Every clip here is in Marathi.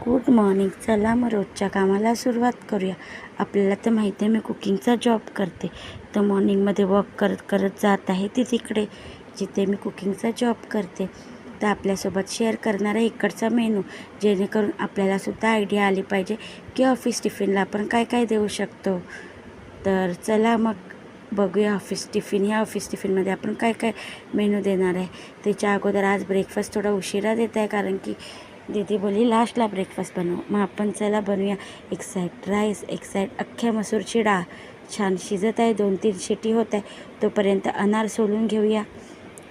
Good morning. चला मग रोजच्या कामाला सुरुवात करूया. आपल्याला तर माहिती आहे मी कुकिंगचा जॉब करते, तर मॉर्निंगमध्ये वॉक करत करत जात आहे ती तिकडे जिथे मी कुकिंगचा जॉब करते. तर आपल्यासोबत शेअर करणार आहे इकडचा मेनू, जेणेकरून आपल्यालासुद्धा आयडिया आली पाहिजे की ऑफिस टिफिनला आपण काय काय देऊ शकतो. तर चला मग बघूया ऑफिस टिफिन. या ऑफिस टिफिनमध्ये आपण काय काय मेनू देणार आहे. त्याच्या अगोदर आज ब्रेकफास्ट थोडा उशिरा देत आहे, कारण की दीदी बोली लास्टला ब्रेकफास्ट बनवू. मग आपण चला बनवूया. एक साईड राईस, एक साईड अख्ख्या मसूरची डाळ छान शिजत आहे, 2-3 शिटी होत आहे, तोपर्यंत अनार सोलून घेऊया.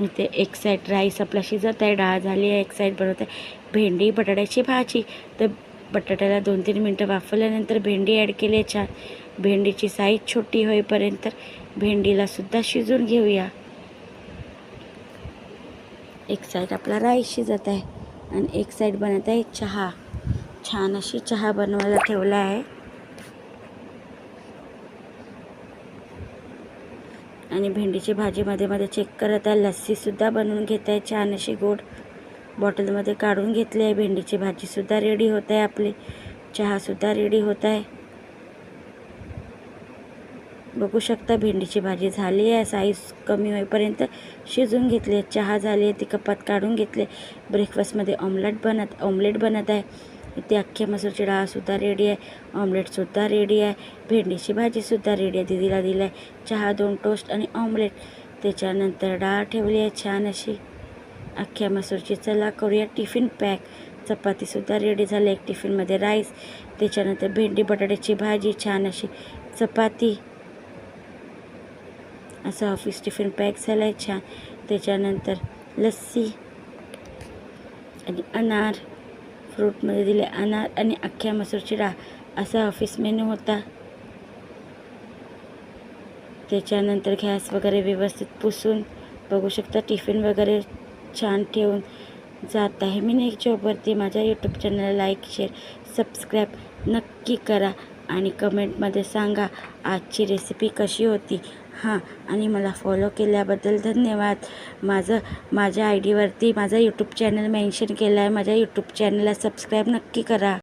इथे एक साईड राईस आपला शिजत आहे, डाळ झाली आहे. एक साईड बनवत आहे भेंडी बटाट्याची भाजी. तर बटाट्याला 2-3 मिनटं वाफवल्यानंतर भेंडी ॲड केली आहे. छान भेंडीची साईज छोटी होईपर्यंत भेंडीलासुद्धा शिजून घेऊया. एक साईड आपला राईस शिजत आहे आणि एक साईड बनत आहे चहा. छान अशी चहा बनवायला ठेवला आहे. आणि भेंडीची भाजी मध्ये मध्ये चेक करत आहे. लस्सीसुद्धा बनवून घेत आहे छान अशी गोड, बॉटलमध्ये काढून घेतली आहे. भेंडीची भाजीसुद्धा रेडी होत आहे आपली, चहासुद्धा रेडी होत आहे. बघू शकता भेंडीची भाजी झाली आहे, साईज कमी होईपर्यंत शिजून घेतली आहे. चहा झाली आहे, ती कपात काढून घेतले. ब्रेकफास्टमध्ये ऑमलेट बनत आहे. इथे अख्ख्या मसूरची डाळसुद्धा रेडी आहे, ऑमलेटसुद्धा रेडी आहे, भेंडीची भाजीसुद्धा रेडी आहे. दीदीला दिला आहे चहा, 2 टोस्ट आणि ऑमलेट. त्याच्यानंतर डाळ ठेवली आहे छान अशी अख्ख्या मसूरची. चला करूया टिफिन पॅक. चपातीसुद्धा रेडी झाली, एक टिफिनमध्ये राईस, त्याच्यानंतर भेंडी बटाट्याची भाजी, छान अशी चपाती. असं ऑफिस टिफिन पॅक झालं आहे छान. त्याच्यानंतर लस्सी आणि अनार, फ्रूटमध्ये दिले अनार आणि अख्ख्या मसूरची डाळ. असा ऑफिस मेनू होता. त्याच्यानंतर गॅस वगैरे व्यवस्थित पुसून बघू शकता टिफिन वगैरे छान ठेवून जात आहे मी नेक्स्ट जॉबवरती. माझ्या यूट्यूब चॅनलला लाईक, शेअर, सबस्क्राईब नक्की करा आणि कमेंटमध्ये सांगा आजची रेसिपी कशी होती. हां, आणि मला फॉलो केल्याबद्दल धन्यवाद. माझ्या आय डीवरती माझा यूट्यूब चॅनल मेन्शन केला आहे. माझ्या यूट्यूब चॅनलला सबस्क्राईब नक्की करा.